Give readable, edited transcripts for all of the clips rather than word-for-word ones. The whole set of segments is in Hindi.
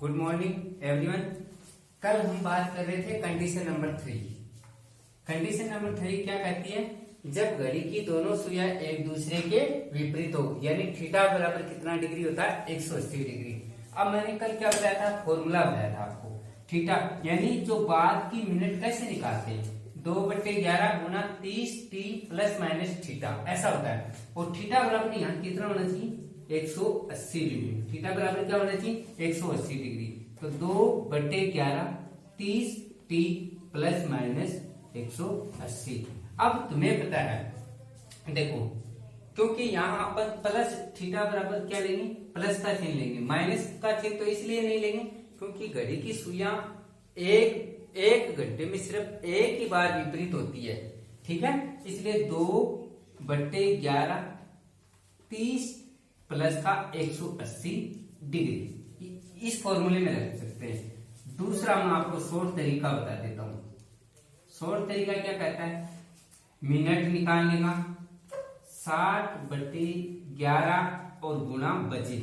Good morning everyone. कल हम बात कर रहे थे कंडीशन नंबर 3। कंडीशन नंबर 3 क्या कहती है? जब घड़ी की दोनों सुइयां एक दूसरे के विपरीत हो, यानी थीटा बराबर कितना डिग्री होता है? 180 डिग्री। अब मैंने कल क्या बताया था? फॉर्मूला बताया था आपको। थीटा यानी जो बाद की मिनट कैसे निकालते हैं, 2/11 गुना 30 टी प्लस माइनस थीटा, ऐसा होता है। और थीटा बराबर यहाँ कितना होना चाहिए? 180 डिग्री। थीटा बराबर क्या होना चाहिए? 180 डिग्री। तो 2/11 30 टी प्लस माइनस 180। अब तुम्हें पता है, देखो, क्योंकि यहाँ अपन प्लस थीटा बराबर क्या लेंगे? प्लस का चिन्ह लेंगे। माइनस का चिन्ह तो इसलिए नहीं लेंगे क्योंकि घड़ी की सुइयां एक घंटे में सिर्फ एक ही बार विपरीत होती है, ठीक है। इसलिए 2/11 30 प्लस का 180 डिग्री इस फॉर्मूले में रख सकते हैं। दूसरा मैं आपको शॉर्ट तरीका बता देता हूं। शॉर्ट तरीका क्या कहता है? मिनट निकालने का 60/11 और गुणा बजे,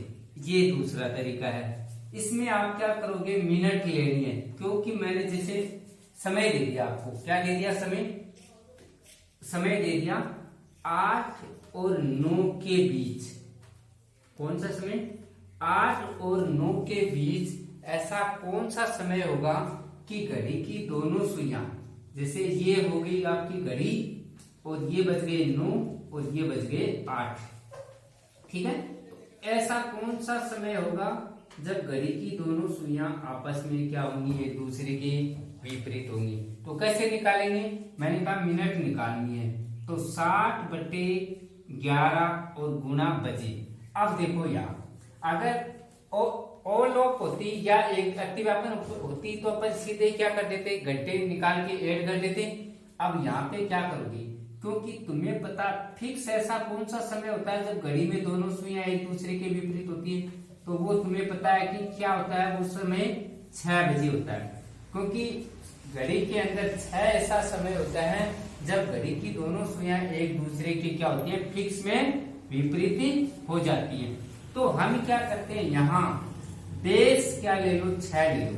ये दूसरा तरीका है। इसमें आप क्या करोगे? मिनट लेनी है, क्योंकि मैंने जैसे समय दे दिया आपको। क्या दे दिया? समय दे दिया 8 और 9 के बीच। कौन सा समय? 8 और 9 के बीच ऐसा कौन सा समय होगा कि घड़ी की दोनों सुइयां, जैसे ये हो गई आपकी घड़ी और ये बज गए 9 और ये बज गए 8, ठीक है। ऐसा कौन सा समय होगा जब घड़ी की दोनों सुइयां आपस में क्या होंगी? एक दूसरे के विपरीत होंगी। तो कैसे निकालेंगे? मैंने कहा मिनट निकालनी है, तो 60/11 और गुणा बजे। अब देखो यहाँ, अगर ऑल ऑफ होती या एक अतिव्यापन होती तो अपन सीधे क्या कर देते? घंटे निकाल के ऐड कर देते। अब यहाँ पे क्या करोगे? क्योंकि तुम्हें पता फिक्स ऐसा कौन सा समय होता है जब घड़ी में दोनों सुइयां एक दूसरे के विपरीत होती है, तो वो तुम्हें पता है कि क्या होता है? वो समय 6 बजे होता है। क्योंकि घड़ी के अंदर 6 ऐसा समय होता है जब घड़ी की दोनों सुइयां एक दूसरे के क्या होती है? फिक्स में विपरीत हो जाती है। तो हम क्या करते हैं? यहाँ बेस क्या ले लो? 6 ले लो।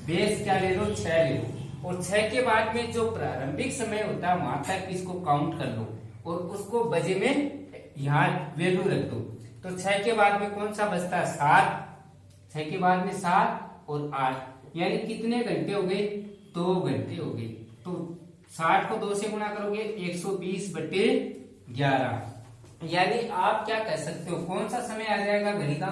बेस क्या ले लो? 6 ले लो। और 6 के बाद में जो प्रारंभिक समय होता है वहां तक इसको काउंट कर लो और उसको बजे में यहाँ वैल्यू रख दो। तो 6 के बाद में कौन सा बचता है? 7। 6 के बाद में 7 और 8, यानी कितने घंटे हो गए? 2 घंटे हो गए। तो 60 को 2 से गुणा करोगे 120/11, यानी आप क्या कह सकते हो? कौन सा समय आ जाएगा घड़ी का?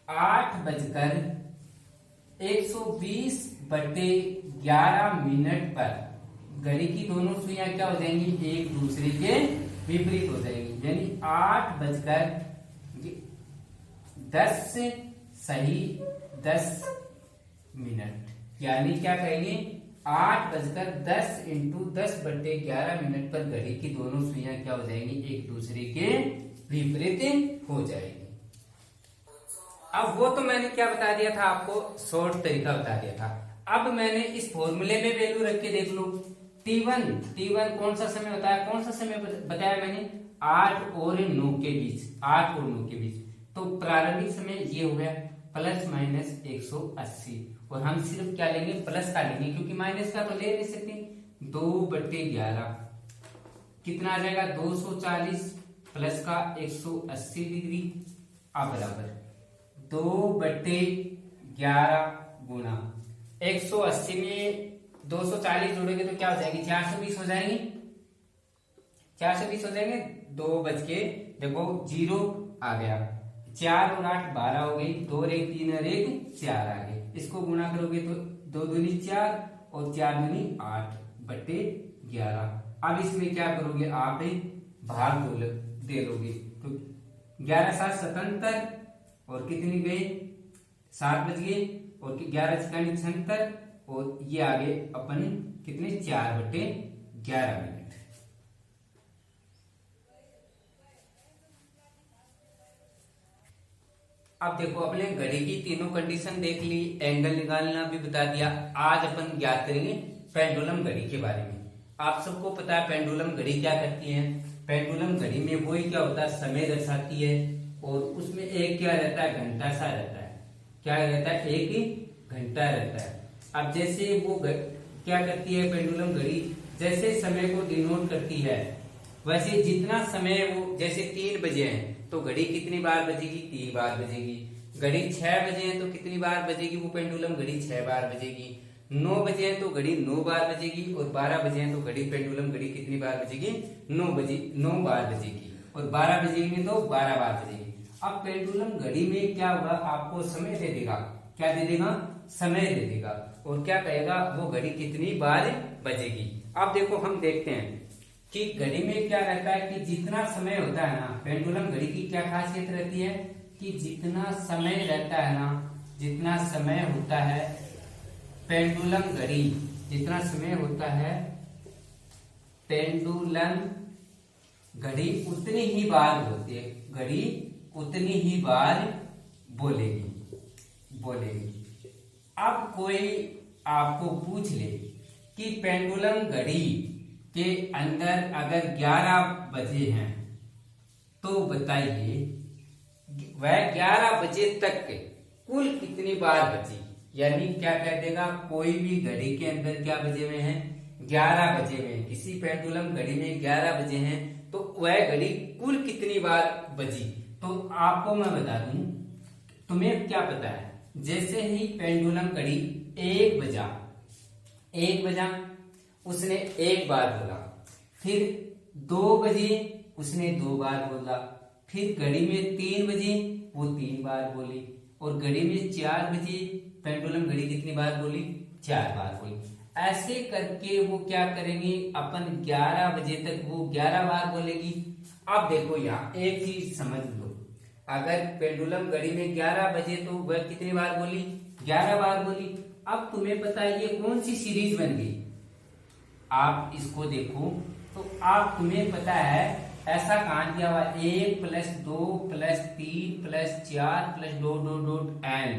8:120/11 पर घड़ी की दोनों सुइयां क्या हो जाएंगी? एक दूसरे के विपरीत हो जाएंगी। यानी 8:10 यानी क्या कहेंगे? 8:10 × 10/11 पर घड़ी की दोनों सुइयां क्या हो जाएंगी? एक दूसरे के विपरीत हो जाएगी। अब वो तो मैंने क्या बता दिया था आपको? शॉर्ट तरीका बता दिया था। अब मैंने इस फॉर्मूले में वैल्यू रख के देख लो। T1 कौन सा समय होता है? कौन सा समय बताया मैंने? 8 और 9 के बीच। 8 और 9 के बीच। तो प्रारंभिक समय ये हो गया प्लस माइनस 180, और हम सिर्फ क्या लेंगे? प्लस का लेंगे, क्योंकि माइनस का तो ले नहीं सकते। 2/11 कितना आ जाएगा? 240 प्लस का 180 डिग्री। अब बराबर 2/11 गुणा 180 में 240 जोड़ेंगे तो क्या हो जाएगी? 420 हो जाएंगे। 420 हो जाएंगे। 2 बज के देखो 0 आ गया। 4 और 8 12 हो गई। 2 और 1 3 और 1 4 आ गए। इसको गुणा करोगे तो 2 दूनी 4 और 4 दूनी 8/11। अब इसमें क्या करोगे? आप भाग दे लोगे तो 11 7 77 और कितनी गए? 7 बज गए और 11 × 76 और ये आ गए अपन कितने? 4/11 मिनट। अब देखो, अपने घड़ी की तीनों कंडीशन देख ली, एंगल निकालना भी बता दिया। आज अपन ज्ञात करेंगे पेंडुलम घड़ी के बारे में। आप सबको पता है पेंडुलम घड़ी क्या करती है? पेंडुलम घड़ी में वही क्या होता है? समय दर्शाती है, और उसमें एक क्या रहता है? घंटा सा रहता है। क्या रहता है, 1 घंटा रहता है। अब जैसे वो क्या करती है पेंडुलम घड़ी, जैसे समय को डिनोट करती है, वैसे जितना समय वो, जैसे 3 बजे है तो घड़ी कितनी बार बजेगी, 3 बार बजेगी। घड़ी 6 बजे है तो कितनी बार बजेगी वो पेंडुलम घड़ी, 6 बार बजेगी। 9 बजे है तो घड़ी 9 बार बजेगी, और 12 बजे है तो घड़ी पेंडुलम घड़ी कितनी बार बजेगी, 9 बार बजेगी, और 12 बजेगी तो 12 बार बजेगी। अब पेंडुलम घड़ी में क्या होगा, आपको समय दे देगा, क्या दे देगा, समय दे देगा, और क्या कहेगा वो घड़ी कितनी बार बजेगी। अब देखो हम देखते हैं कि घड़ी में क्या रहता है कि जितना समय होता है ना, पेंडुलम घड़ी की क्या खासियत रहती है कि जितना समय रहता है ना, जितना समय होता है पेंडुलम घड़ी, जितना समय होता है पेंडुलम घड़ी उतनी ही बार होती है, घड़ी उतनी ही बार बोलेगी। अब कोई आपको पूछ ले कि पेंडुलम घड़ी के अंदर अगर 11 बजे हैं तो बताइए वह 11 बजे तक कुल कितनी बार बची। यानी क्या कह देगा, कोई भी घड़ी के अंदर क्या बजे हुए हैं, 11 बजे हुए हैं, किसी पेंडुलम घड़ी में 11 बजे हैं तो वह घड़ी कुल कितनी बार बजी। तो आपको मैं बता दूं, तुम्हें क्या पता है, जैसे ही पेंडुलम घड़ी 1 बजा उसने 1 बार बोला, फिर 2 बजे उसने 2 बार बोला, फिर घड़ी में 3 बजे वो 3 बार बोली, और घड़ी में 4 बजे पेंडुलम घड़ी कितनी बार बोली, 4 बार बोली। ऐसे करके वो क्या करेंगे, अपन 11 बजे तक वो 11 बार बोलेगी। अब देखो यहाँ एक चीज समझ लो, अगर पेंडुलम घड़ी में 11 बजे तो वह कितनी बार बोली, 11 बार बोली। अब तुम्हें पता है ये कौन सी सीरीज बन गई, आप इसको देखो तो आप, तुम्हें पता है ऐसा कहां दिया हुआ, 1 + 2 + 3 + 4 + डॉट n।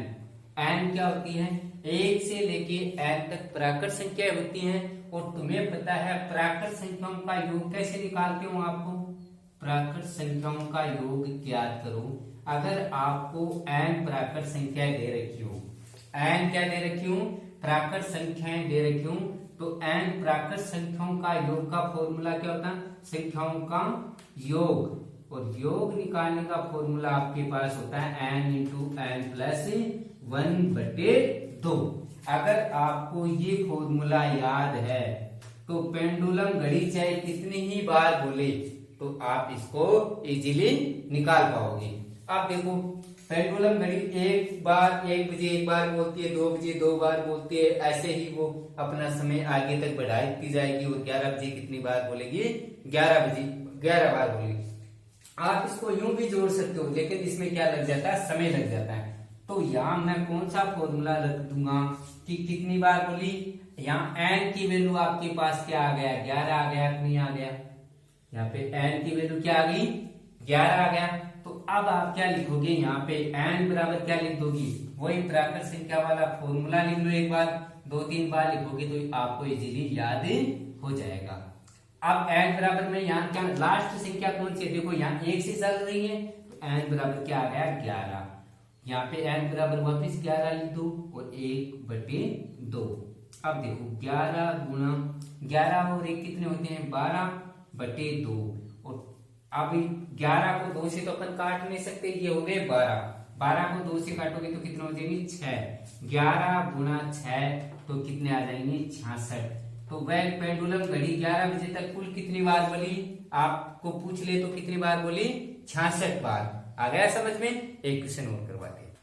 n क्या होती है, 1 से लेके n तक प्राकृत संख्या होती हैं। और तुम्हें पता है प्राकृत संख्याओं का योग कैसे निकालते हो, आपको प्राकृत संख्याओं का योग ज्ञात करो। अगर आपको n प्राकृत संख्याएं दे रखी हो, n क्या दे रखी हूं, प्राकृत संख्याएं दे रखी हूं, तो n प्राकृत संख्याओं का योग का फॉर्मूला क्या होता है, संख्याओं का योग, और योग निकालने का फॉर्मूला आपके पास होता है n × n + 1/2। अगर आपको ये फॉर्मूला याद है तो पेंडुलम घड़ी चाहे कितनी ही बार बोले तो आप इसको इजीली निकाल पाओगे। अब देखो पेंडुलम घड़ी 1 बजे 1 बार बोलती है, 2 बजे 2 बार बोलती है, ऐसे ही वो अपना समय आगे तक बढ़ाती जाएगी, और 11 बजे कितनी बार बोलेगी, 11 बजे 11 बार बोलेगी। आप इसको यूं भी जोड़ सकते हो, लेकिन इसमें क्या लग जाता है, समय लग जाता है। तो यहाँ मैं कौन सा फॉर्मूला रख दूंगा कि कितनी बार बोली, यहाँ n की वैल्यू आपके पास क्या आ गया, 11 आ गया, नहीं आ गया, यहाँ पे n की वैल्यू क्या आ गई, 11 आ गया। तो अब आप क्या लिखोगे, यहाँ पे n बराबर क्या लिख दोगी, वही प्राकृत संख्या वाला फॉर्मूला लिख लो, एक बार 2-3 बार लिखोगे तो आपको इजीली याद हो जाएगा। अब n बराबर में यहाँ क्या लास्ट संख्या कौन सी है, देखो यहाँ 1 से चल रही है तो n बराबर क्या आ गया, 11। यहाँ पे n बराबर वापिस 11 लिख दो, और 1/2। अब देखो 11 × 11 और 1 कितने होते हैं, 12/2। और अब 11 को 2 से तो अपन काट नहीं सकते, ये हो गए 12। 12 को 2 से काटोगे तो कितने हो जाएंगे, 6। 11 × 6 तो कितने आ जाएंगे, 66। तो वह पेंडुलम घड़ी 11 बजे तक कुल कितनी बार बोली, आपको पूछ ले तो कितनी बार बोली, 66 बार। आ गया समझ में। एक क्वेश्चन और करवाते हैं।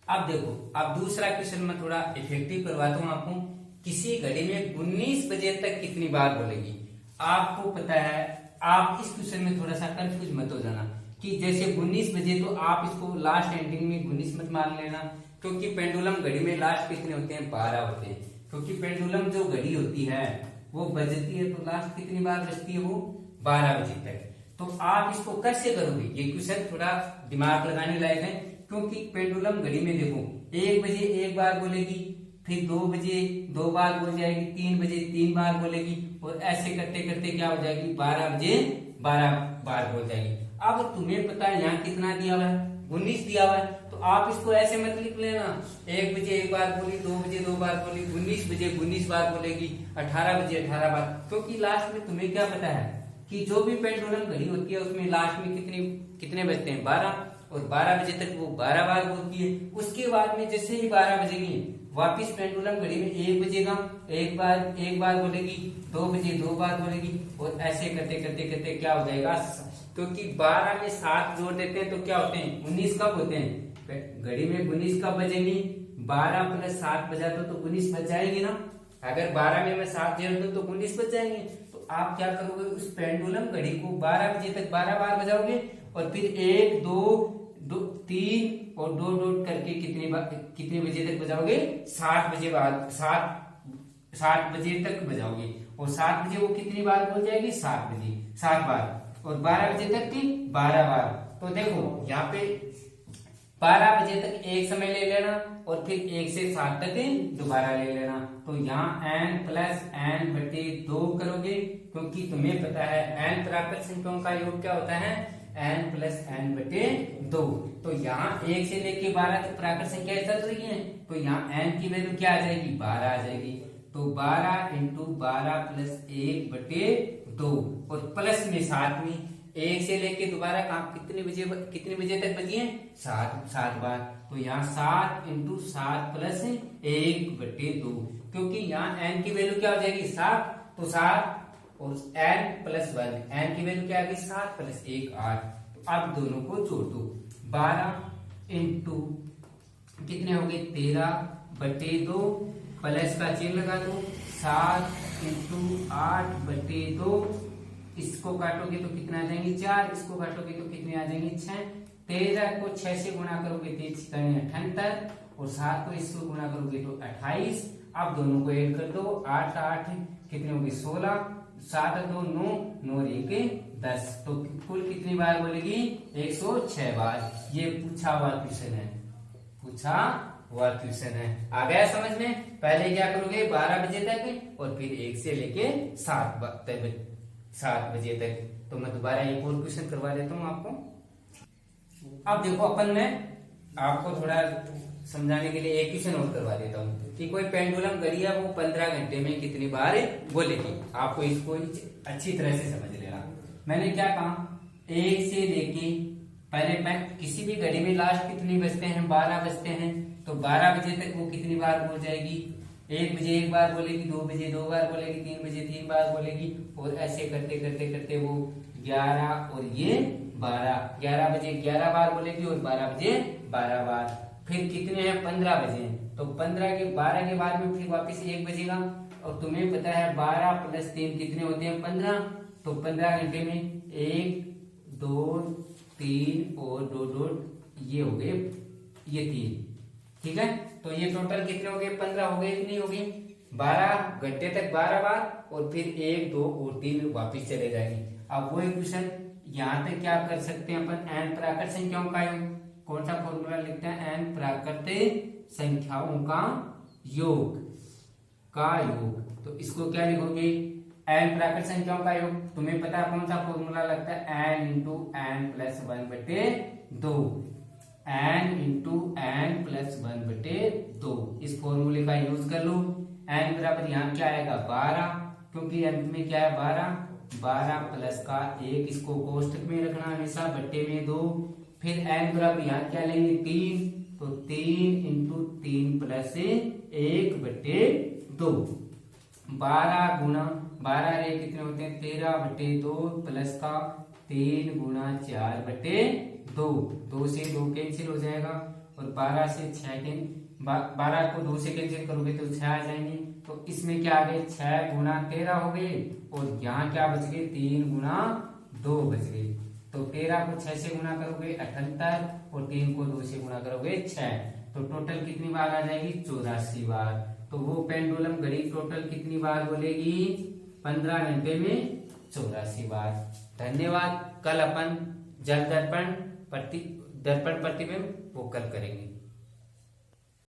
अब देखो, अब दूसरा क्वेश्चन में थोड़ा इफेक्टिव करवाता हूं आपको। किसी घड़ी में 19 बजे तक कितनी बार बोलेगी। आपको पता है, आप इस क्वेश्चन में थोड़ा सा कंफ्यूज मत हो जाना कि जैसे 19 बजे तो आप इसको लास्ट एंडिंग में 19 मत मान लेना, क्योंकि पेंडुलम घड़ी में लास्ट कितने होते हैं, 12 होते हैं। क्योंकि पेंडुलम जो घड़ी होती है वो बजती है तो लास्ट कितनी बार बजती है, वो 12 बजे तक। तो आप इसको कैसे करोगे, ये क्वेश्चन थोड़ा दिमाग लगाने लायक है, क्योंकि पेंडुलम घड़ी में देखो 1 बजे 1 बार बोलेगी, फिर 2 बजे 2 बार बोल जाएगी, 3 बजे 3 बार बोलेगी, और ऐसे करते करते क्या हो जाएगी, 12 बजे 12 बार बोल जाएगी। अब तुम्हें पता है यहाँ कितना दिया हुआ है, 19 दिया हुआ है, तो आप इसको ऐसे मत लिख लेना, 1 बजे एक बार बोली, 2 बजे 2 बार बोली, 19 बजे 19 बार बोलेगी, 18 बजे 18 बार, क्योंकि लास्ट में तुम्हें क्या पता है कि जो भी पेंडुलम घड़ी होती है उसमें लास्ट में कितने बजते हैं, 12, और 12 बजे तक वो 12 बार बोलती है। उसके बाद में जैसे ही 12 बजेगी वापिस पेंडुलम घड़ी में 1 बजेगा, एक बार बोलेगी, 2 बजे 2 बार बोलेगी, और ऐसे करते करते करते क्या हो जाएगा, क्योंकि 12 में 7 जोड़ देते हैं तो क्या होते हैं, 19 कब होते हैं घड़ी में, 19 कब बजेंगी, 12 प्लस 7 बजा तो 19 बज जाएंगे ना। अगर 12 में मैं 7 जोड़ दूं तो 19 बज जाएंगे। तो आप क्या करोगे, उस पेंडुलम घड़ी को 12 बजे तक 12 बार बजाओगे, और फिर 1 2 3 और 2 डॉट करके कितने बजे तक बजाओगे, 7 बजे बाद 7 बजे तक बजाओगे, और 7 बजे वो कितनी बार बोल जाएगी, 7 बार, और 12 बजे तक की 12 बार। तो देखो यहाँ पे 12 बजे तक एक समय ले लेना, और फिर 1 से 7 तक दोबारा ले लेना। तो यहाँ n प्लस n बटे 2 करोगे, क्योंकि तुम्हें पता है n प्राकृत संख्याओं का योग क्या होता है, n प्लस n बटे 2। तो यहाँ 1 से लेके 12 तक प्राकृत संख्याएं चल रही हैं, तो यहाँ n की वैल्यू क्या आ जाएगी, 12 आ जाएगी। तो 12 इंटू 12 प्लस 1 बटे 2, और प्लस में साथ में 1 से लेके दोबारा कितने बजे तक बजी है, 7 बार। तो यहाँ 7 इंटू 7 प्लस 1 बटे 2, क्योंकि यहाँ n की वैल्यू क्या हो जाएगी, 7, तो 7 और n प्लस 1, n की वैल्यू क्या आ गई, 7 प्लस 1 8। तो अब दोनों को जोड़ दो, 12 इंटू कितने हो गए, 13 बटे 2, प्लस का चिन्ह लगा दो, 7 इंटू 8 बटे 2, इसको काटोगे तो कितना आ जाएंगे, 4, इसको काटोगे तो कितने आ जाएंगे, 6। 13 को 6 से गुणा करोगे तो 78, और 7 को इसको गुणा करोगे तो 28। अब दोनों को ऐड कर दो, 8 8 कितने हो गए, 16, 7 2 9, 9 1 10। तो कुल कितनी बार बोलेगी, 106 बार। ये पूछा हुआ क्वेश्चन है, आ गया समझ में। पहले क्या करोगे, 12 बजे तक, और फिर 1 से लेके 7 बजे तक। तो मैं दोबारा एक और क्वेश्चन करवा देता हूँ आपको। अब देखो अपन में आपको थोड़ा समझाने के लिए एक क्वेश्चन और करवा देता हूँ कि कोई पेंडुलम घड़ी है, वो 15 घंटे में कितनी बार बोलेगी। आपको इसको अच्छी तरह से समझ लेना। मैंने क्या कहा, 1 से लेके पहले मैं किसी भी घड़ी में लास्ट कितनी बजते हैं, 12 बजते हैं, तो 12 बजे तक वो कितनी बार बोल जाएगी, 1 बजे एक बार बोलेगी, 2 बजे 2 बार बोलेगी, 3 बजे 3 बार बोलेगी, और ऐसे करते करते करते वो 11 और ये 11 बजे 11 बार बोलेगी, और 12 बजे 12 बार। फिर कितने हैं, 15 बजे, तो 12 के बाद में फिर वापस 1 बजेगा, और तुम्हें पता है 12 प्लस 3 कितने होते हैं, 15। तो 15 घंटे में 1 2 3 और 2 डॉट ये हो गए, ये 3, ठीक है। तो ये टोटल कितने हो गए, 15 हो गए, इतनी हो गई। 12 घंटे तक 12 बार, और फिर 1 2 और 3 वापिस चले जाएंगे। अब वो क्वेश्चन यहाँ पे क्या कर सकते हैं अपन, n प्राकृत संख्याओं का योग। कौन सा फॉर्मूला लिखते हैं, n प्राकृत संख्याओं का योग तो इसको क्या लिखोगे, n प्राकृत संख्याओं का योग। तुम्हें पता है कौन सा फॉर्मूला लगता है, n इंटू n प्लस 1 बटे 2, n इंटू n प्लस 1 बटे 2। इस फॉर्मूले का यूज कर लो। n बराबर यहाँ क्या आएगा, 12, क्योंकि अंत में क्या है 12 प्लस का 1, इसको कोष्टक में रखना हमेशा, बट्टे में 2। फिर n बराबर यहाँ क्या लेंगे, 3, तो 3 इंटू 3 प्लस 1 बटे 2। 12 गुना 12 रे कितने होते हैं, 13 बटे 2 प्लस का 3 गुना 4 बटे 2। 2 से 2 कैंसिल हो जाएगा, और 12 से 6 12 को 2 से कैंसिल करोगे तो 6 आ जाएंगे। तो इसमें क्या आ गए, 6 गुना 13 हो गए, और यहाँ क्या बच गए, 3 गुना 2 बच गए। तो 13 को 6 से गुना करोगे 78, और 3 को 2 से गुना करोगे 6। तो टोटल कितनी बार आ जाएगी, 84 बार। तो वो पेंडुलम घड़ी टोटल कितनी बार बोलेगी, 15 घंटे में 84 बार। धन्यवाद। कल अपन जल दर्पण प्रतिबिंब वो कल करेंगे।